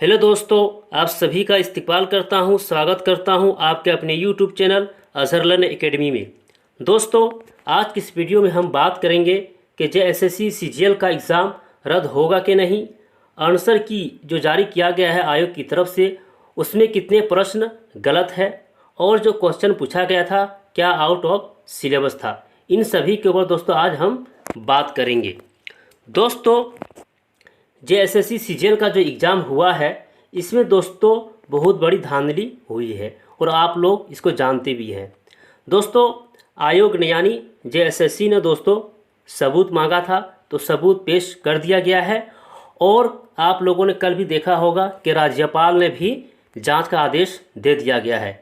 Hello दोस्तों, आप सभी का इस्तकबाल करता हूं, स्वागत करता हूं आपके अपने YouTube channel Azhar learn academy में। दोस्तों, आज की इस वीडियो में हम बात करेंगे कि जेएसएससी सीजीएल का एग्ज़ाम रद्द होगा कि नहीं। आंसर की जो जारी किया गया है आयोग की तरफ से, उसमें कितने प्रश्न गलत है और जो क्वेश्चन पूछा गया था क्या आउट ऑफ सिलेबस था, इन सभी के ऊपर दोस्तों आज हम बात करेंगे। दोस्तों, जेएसएससी सीजीएल का जो एग्ज़ाम हुआ है, इसमें दोस्तों बहुत बड़ी धांधली हुई है और आप लोग इसको जानते भी हैं। दोस्तों, आयोग ने यानी जेएसएससी ने दोस्तों सबूत मांगा था, तो सबूत पेश कर दिया गया है। और आप लोगों ने कल भी देखा होगा कि राज्यपाल ने भी जांच का आदेश दे दिया गया है।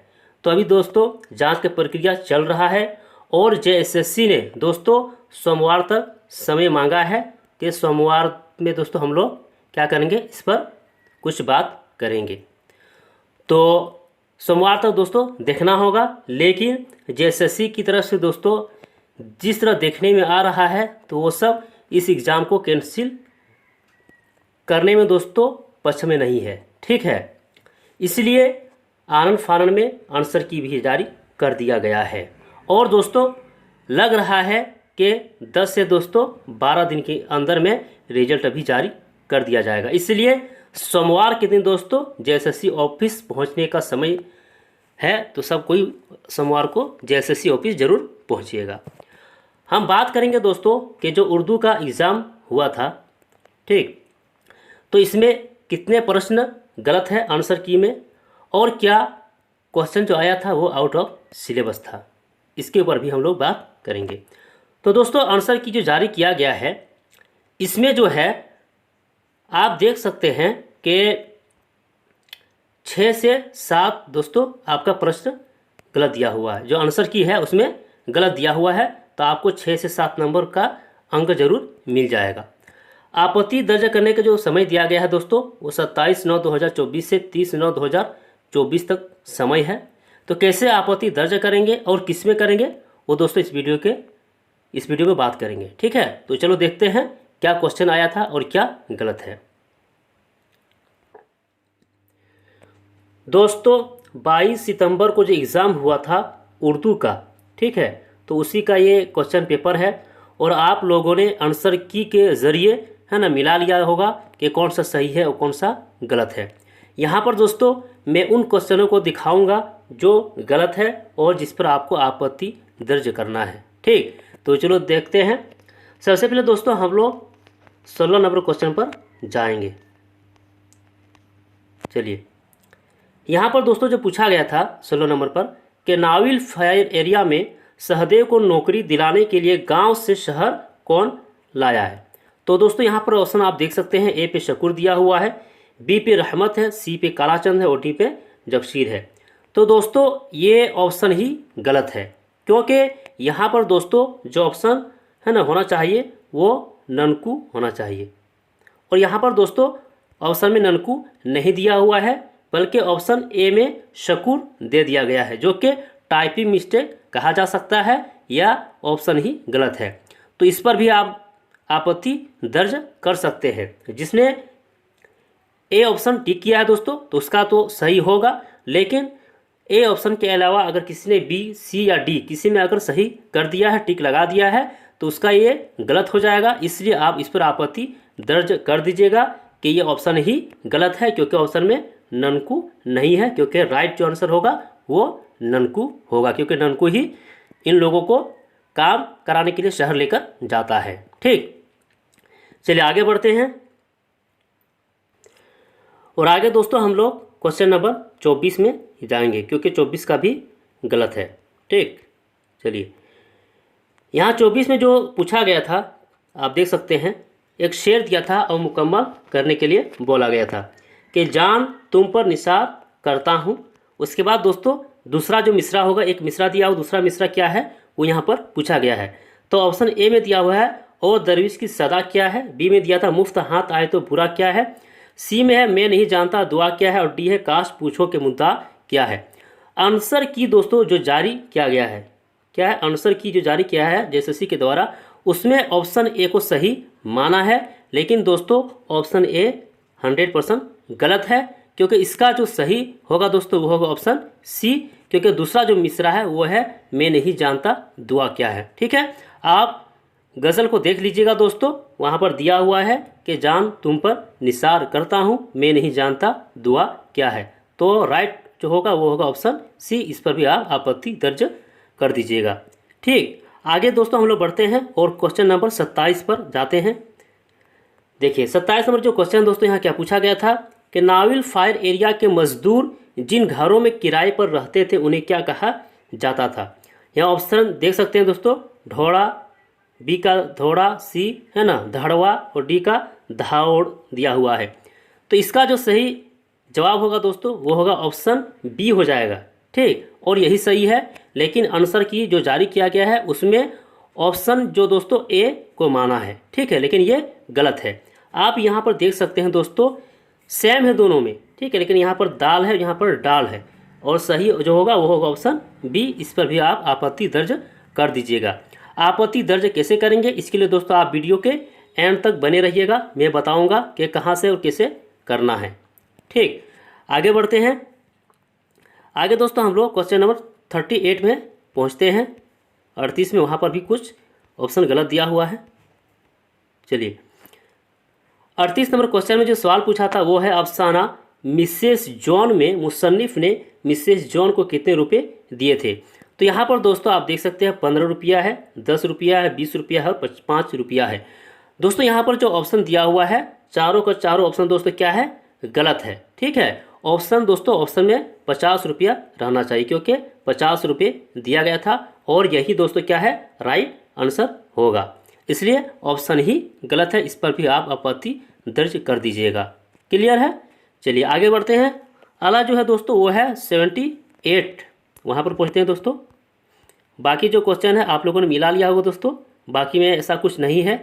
तो अभी दोस्तों जांच की प्रक्रिया चल रहा है और जेएसएससी ने दोस्तों सोमवार तक समय मांगा है कि सोमवार में दोस्तों हम लोग क्या करेंगे, इस पर कुछ बात करेंगे। तो सोमवार तक दोस्तों देखना होगा। लेकिन जेएसएससी की तरफ से दोस्तों जिस तरह देखने में आ रहा है, तो वो सब इस एग्ज़ाम को कैंसिल करने में दोस्तों पक्ष में नहीं है। ठीक है, इसलिए आनन फानन में आंसर की भी जारी कर दिया गया है। और दोस्तों लग रहा है कि 10 से दोस्तों 12 दिन के अंदर में रिजल्ट अभी जारी कर दिया जाएगा। इसलिए सोमवार के दिन दोस्तों जेएसएससी ऑफिस पहुंचने का समय है, तो सब कोई सोमवार को जेएसएससी ऑफिस ज़रूर पहुंचिएगा। हम बात करेंगे दोस्तों कि जो उर्दू का एग्ज़ाम हुआ था, ठीक, तो इसमें कितने प्रश्न गलत है आंसर की में, और क्या क्वेश्चन जो आया था वो आउट ऑफ सिलेबस था, इसके ऊपर भी हम लोग बात करेंगे। तो दोस्तों आंसर की जो जारी किया गया है, इसमें जो है आप देख सकते हैं कि 6 से 7 दोस्तों आपका प्रश्न गलत दिया हुआ है। जो आंसर की है उसमें गलत दिया हुआ है, तो आपको 6 से 7 नंबर का अंक जरूर मिल जाएगा। आपत्ति दर्ज करने का जो समय दिया गया है दोस्तों, वो 27/9/2024 से 30/9/2024 तक समय है। तो कैसे आपत्ति दर्ज करेंगे और किस में करेंगे, वो दोस्तों इस वीडियो में बात करेंगे। ठीक है, तो चलो देखते हैं क्या क्वेश्चन आया था और क्या गलत है। दोस्तों 22 सितंबर को जो एग्ज़ाम हुआ था उर्दू का, ठीक है, तो उसी का ये क्वेश्चन पेपर है और आप लोगों ने आंसर की के ज़रिए है ना मिला लिया होगा कि कौन सा सही है और कौन सा गलत है। यहाँ पर दोस्तों मैं उन क्वेश्चनों को दिखाऊंगा जो गलत है और जिस पर आपको आपत्ति दर्ज करना है। ठीक, तो चलो देखते हैं। सबसे पहले दोस्तों हम लोग 16 नंबर क्वेश्चन पर जाएंगे। चलिए, यहाँ पर दोस्तों जो पूछा गया था 16 नंबर पर कि नाविल फायर एरिया में सहदेव को नौकरी दिलाने के लिए गांव से शहर कौन लाया है। तो दोस्तों यहाँ पर ऑप्शन आप देख सकते हैं। ए पे शकूर दिया हुआ है, बी पे रहमत है, सी पे कालाचंद है और डी पे जगशीर है। तो दोस्तों ये ऑप्शन ही गलत है, क्योंकि यहाँ पर दोस्तों जो ऑप्शन है ना होना चाहिए वो ननकू होना चाहिए। और यहाँ पर दोस्तों ऑप्शन में ननकू नहीं दिया हुआ है, बल्कि ऑप्शन ए में शकूर दे दिया गया है, जो कि टाइपिंग मिस्टेक कहा जा सकता है या ऑप्शन ही गलत है। तो इस पर भी आप आपत्ति दर्ज कर सकते हैं। जिसने ए ऑप्शन टिक किया है दोस्तों, तो उसका तो सही होगा, लेकिन ए ऑप्शन के अलावा अगर किसी ने बी, सी या डी किसी में अगर सही कर दिया है, टिक लगा दिया है, तो उसका ये गलत हो जाएगा। इसलिए आप इस पर आपत्ति दर्ज कर दीजिएगा कि ये ऑप्शन ही गलत है, क्योंकि ऑप्शन में ननकू नहीं है, क्योंकि राइट जो आंसर होगा वो ननकू होगा, क्योंकि ननकू ही इन लोगों को काम कराने के लिए शहर लेकर जाता है। ठीक, चलिए आगे बढ़ते हैं। और आगे दोस्तों हम लोग क्वेश्चन नंबर 24 में जाएंगे, क्योंकि 24 का भी गलत है। ठीक, चलिए यहाँ 24 में जो पूछा गया था आप देख सकते हैं, एक शेर दिया था और मुकम्मल करने के लिए बोला गया था कि जान तुम पर निसार करता हूँ। उसके बाद दोस्तों दूसरा जो मिसरा होगा, एक मिसरा दिया हो, दूसरा मिसरा क्या है वो यहाँ पर पूछा गया है। तो ऑप्शन ए में दिया हुआ है और दरविश की सदा क्या है, बी में दिया था मुफ्त हाथ आए तो बुरा क्या है, सी में है मैं नहीं जानता दुआ क्या है, और डी है काश पूछो के मुद्दा क्या है। आंसर की दोस्तों जो जारी किया गया है, क्या है आंसर की जो जारी किया है जेएसएससी के द्वारा, उसमें ऑप्शन ए को सही माना है, लेकिन दोस्तों ऑप्शन ए 100% गलत है, क्योंकि इसका जो सही होगा दोस्तों वो होगा ऑप्शन सी, क्योंकि दूसरा जो मिसरा है वो है मैं नहीं जानता दुआ क्या है। ठीक है, आप गज़ल को देख लीजिएगा दोस्तों, वहाँ पर दिया हुआ है कि जान तुम पर निसार करता हूँ, मैं नहीं जानता दुआ क्या है। तो राइट जो होगा वो होगा ऑप्शन सी। इस पर भी आप आपत्ति दर्ज कर दीजिएगा। ठीक, आगे दोस्तों हम लोग बढ़ते हैं और क्वेश्चन नंबर 27 पर जाते हैं। देखिए 27 नंबर जो क्वेश्चन दोस्तों यहाँ क्या पूछा गया था कि नाविल फायर एरिया के मजदूर जिन घरों में किराए पर रहते थे उन्हें क्या कहा जाता था। यहाँ ऑप्शन देख सकते हैं दोस्तों, ढोड़ा, बी का धोड़ा, सी है ना धड़वा और डी का धाओड़ दिया हुआ है। तो इसका जो सही जवाब होगा दोस्तों वो होगा ऑप्शन बी हो जाएगा। ठीक, और यही सही है, लेकिन आंसर की जो जारी किया गया है उसमें ऑप्शन जो दोस्तों ए को माना है। ठीक है, लेकिन ये गलत है। आप यहाँ पर देख सकते हैं दोस्तों सेम है दोनों में। ठीक है, लेकिन यहाँ पर दाल है, यहाँ पर डाल है, और सही जो होगा वो होगा ऑप्शन बी। इस पर भी आप आपत्ति दर्ज कर दीजिएगा। आपत्ति दर्ज कैसे करेंगे, इसके लिए दोस्तों आप वीडियो के एंड तक बने रहिएगा, मैं बताऊंगा कि कहाँ से और कैसे करना है। ठीक, आगे बढ़ते हैं। आगे दोस्तों हम लोग क्वेश्चन नंबर 38 में पहुँचते हैं। 38 में वहाँ पर भी कुछ ऑप्शन गलत दिया हुआ है। चलिए 38 नंबर क्वेश्चन में जो सवाल पूछा था वो है अफसाना मिसेस जॉन में मुसन्निफ ने मिसेस जॉन को कितने रुपए दिए थे। तो यहाँ पर दोस्तों आप देख सकते हैं 15 रुपया है, 10 रुपया है, 20 रुपया है और 5 रुपया है। दोस्तों यहाँ पर जो ऑप्शन दिया हुआ है चारों का चारों ऑप्शन दोस्तों क्या है, गलत है। ठीक है, ऑप्शन दोस्तों ऑप्शन में 50 रुपया रहना चाहिए, क्योंकि 50 रुपये दिया गया था और यही दोस्तों क्या है राइट आंसर होगा, इसलिए ऑप्शन ही गलत है। इस पर भी आप आपत्ति दर्ज कर दीजिएगा। क्लियर है। चलिए आगे बढ़ते हैं। अगला जो है दोस्तों वो है 78, वहाँ पर पहुँचते हैं दोस्तों। बाकी जो क्वेश्चन है आप लोगों ने मिला लिया होगा दोस्तों, बाकी में ऐसा कुछ नहीं है।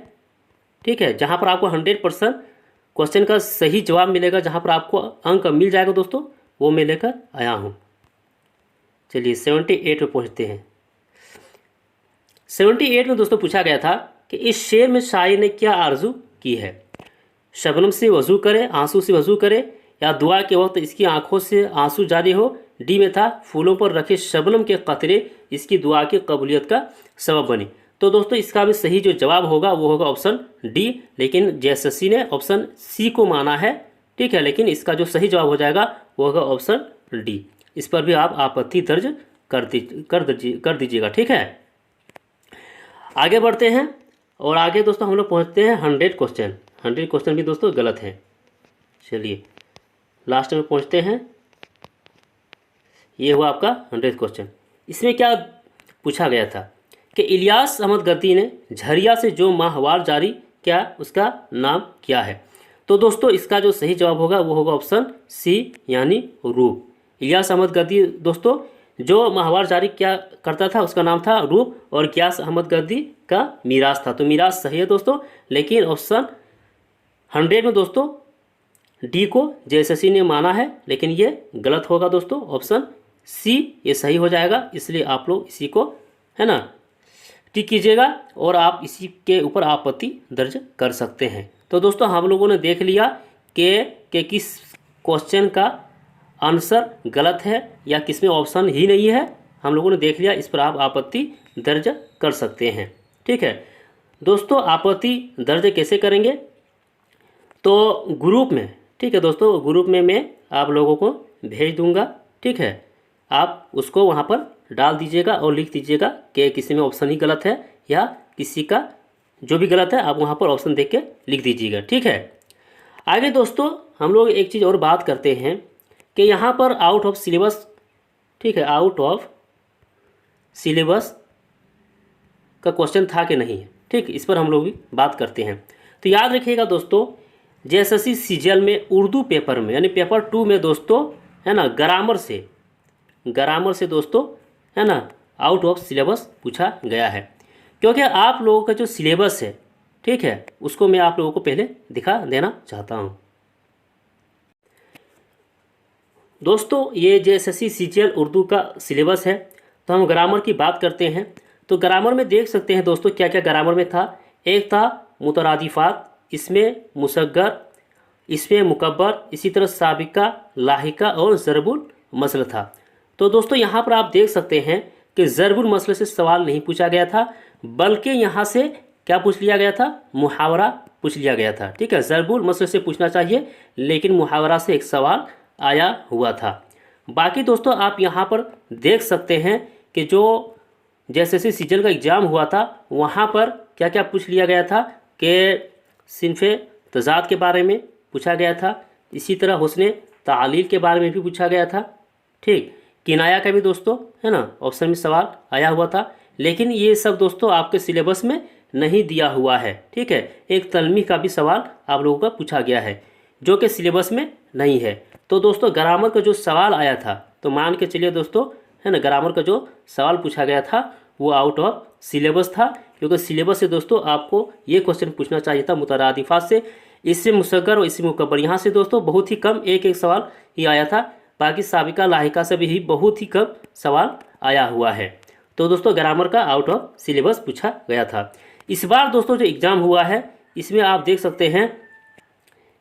ठीक है, जहाँ पर आपको 100% क्वेश्चन का सही जवाब मिलेगा, जहाँ पर आपको अंक मिल जाएगा दोस्तों, वो मैं लेकर आया हूँ। चलिए 78 में पहुँचते हैं। 78 में दोस्तों पूछा गया था कि इस शेर में शायर ने क्या आरजू की है। शबनम से वज़ू करे, आंसू से वज़ू करे, या दुआ के वक्त इसकी आंखों से आंसू जारी हो। डी में था फूलों पर रखे शबनम के कतरे इसकी दुआ की कबूलियत का सबब बने। तो दोस्तों इसका भी सही जो जवाब होगा वो होगा ऑप्शन डी, लेकिन JSSC ने ऑप्शन सी को माना है। ठीक है, लेकिन इसका जो सही जवाब हो जाएगा वो होगा ऑप्शन डी। इस पर भी आप आपत्ति दर्ज कर दीजिएगा। ठीक है, आगे बढ़ते हैं और आगे दोस्तों हम लोग पहुँचते हैं 100 क्वेश्चन। 100 क्वेश्चन भी दोस्तों गलत हैं। चलिए लास्ट में पहुँचते हैं। ये हुआ आपका 100 क्वेश्चन। इसमें क्या पूछा गया था कि इलियास अहमद गद्दी ने झरिया से जो माहवार जारी किया उसका नाम क्या है। तो दोस्तों इसका जो सही जवाब होगा वो होगा ऑप्शन सी यानी रूप। इलियास अहमद गद्दी दोस्तों जो माहवार जारी क्या करता था उसका नाम था रूप, और गियास अहमद गद्दी का मीरास था। तो मीरास सही है दोस्तों, लेकिन ऑप्शन 100 में दोस्तों डी को JSSC ने माना है, लेकिन ये गलत होगा दोस्तों। ऑप्शन सी ये सही हो जाएगा, इसलिए आप लोग इसी को है ना टिक कीजिएगा और आप इसी के ऊपर आपत्ति दर्ज कर सकते हैं। तो दोस्तों हम लोगों ने देख लिया कि किस क्वेश्चन का आंसर गलत है या किस में ऑप्शन ही नहीं है, हम लोगों ने देख लिया। इस पर आप आपत्ति दर्ज कर सकते हैं। ठीक है दोस्तों, आपत्ति दर्ज कैसे करेंगे, तो ग्रुप में, ठीक है दोस्तों, ग्रुप में मैं आप लोगों को भेज दूंगा। ठीक है, आप उसको वहाँ पर डाल दीजिएगा और लिख दीजिएगा कि किसी में ऑप्शन ही गलत है या किसी का जो भी गलत है आप वहाँ पर ऑप्शन देख के लिख दीजिएगा। ठीक है, आगे दोस्तों हम लोग एक चीज़ और बात करते हैं कि यहाँ पर आउट ऑफ सिलेबस, ठीक है, आउट ऑफ सिलेबस का क्वेश्चन था कि नहीं है। ठीक, इस पर हम लोग भी बात करते हैं। तो याद रखिएगा दोस्तों, JSSC CGL में उर्दू पेपर में यानी पेपर 2 में दोस्तों है ना ग्रामर से दोस्तों है ना आउट ऑफ सिलेबस पूछा गया है। क्योंकि आप लोगों का जो सिलेबस है, ठीक है, उसको मैं आप लोगों को पहले दिखा देना चाहता हूँ। दोस्तों ये JSSC CGL उर्दू का सिलेबस है। तो हम ग्रामर की बात करते हैं। तो ग्रामर में देख सकते हैं दोस्तों क्या क्या ग्रामर में था। एक था मुतरादिफात, इसमें मुसग्गर, इसमें मुकब्बर, इसी तरह साबिका, लाहिका और ज़रबुल मसल था। तो दोस्तों यहाँ पर आप देख सकते हैं कि ज़रबुल मसल से सवाल नहीं पूछा गया था, बल्कि यहाँ से क्या पूछ लिया गया था, मुहावरा पूछ लिया गया था। ठीक है, ज़रबुल मसल से पूछना चाहिए, लेकिन मुहावरा से एक सवाल आया हुआ था। बाकी दोस्तों आप यहाँ पर देख सकते हैं कि जो JSSC सीजीएल का एग्ज़ाम हुआ था वहाँ पर क्या क्या पूछ लिया गया था कि सिनफ़े तज़ाद के बारे में पूछा गया था, इसी तरह हुस्ने तालील के बारे में भी पूछा गया था। ठीक, किनाया का भी दोस्तों है ना ऑप्शन में सवाल आया हुआ था, लेकिन ये सब दोस्तों आपके सिलेबस में नहीं दिया हुआ है। ठीक है, एक तलमी का भी सवाल आप लोगों का पूछा गया है जो कि सिलेबस में नहीं है। तो दोस्तों ग्रामर का जो सवाल आया था, तो मान के चलिए दोस्तों है ना, ग्रामर का जो सवाल पूछा गया था वो आउट ऑफ सिलेबस था, क्योंकि सिलेबस से दोस्तों आपको ये क्वेश्चन पूछना चाहिए था मुतरादिफात से, इससे मुसग्गर और इससे मुकब्बर। यहाँ से दोस्तों बहुत ही कम एक एक सवाल ही आया था, बाकी साबिका लाहिका से भी बहुत ही कम सवाल आया हुआ है। तो दोस्तों ग्रामर का आउट ऑफ सिलेबस पूछा गया था। इस बार दोस्तों जो एग्ज़ाम हुआ है इसमें आप देख सकते हैं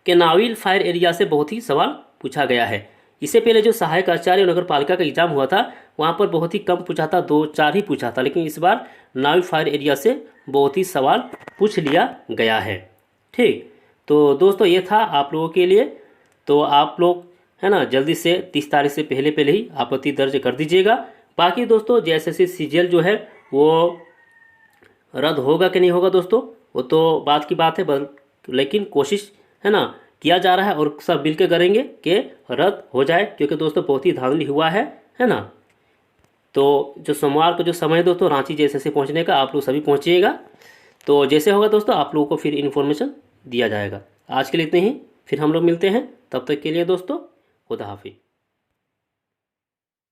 कि नाविल फायर एरिया से बहुत ही सवाल पूछा गया है। इससे पहले जो सहायक आचार्य नगर पालिका का एग्ज़ाम हुआ था वहाँ पर बहुत ही कम पूछा था, 2-4 ही पूछा था, लेकिन इस बार नाविल फायर एरिया से बहुत ही सवाल पूछ लिया गया है। ठीक, तो दोस्तों ये था आप लोगों के लिए। तो आप लोग है ना जल्दी से 30 तारीख से पहले पहले ही आपत्ति दर्ज कर दीजिएगा। बाकी दोस्तों JSSC सीजीएल जो है वो रद्द होगा कि नहीं होगा दोस्तों वो तो बात की बात है, लेकिन कोशिश है ना किया जा रहा है और सब मिल के करेंगे कि रद्द हो जाए, क्योंकि दोस्तों बहुत ही धांधली हुआ है ना। तो जो सोमवार को जो समय है दोस्तों रांची JSSC पहुंचने का, आप लोग सभी पहुंचिएगा। तो जैसे होगा दोस्तों आप लोगों को फिर इन्फॉर्मेशन दिया जाएगा। आज के लिए इतने ही, फिर हम लोग मिलते हैं, तब तक के लिए दोस्तों खुदा हाफिज़।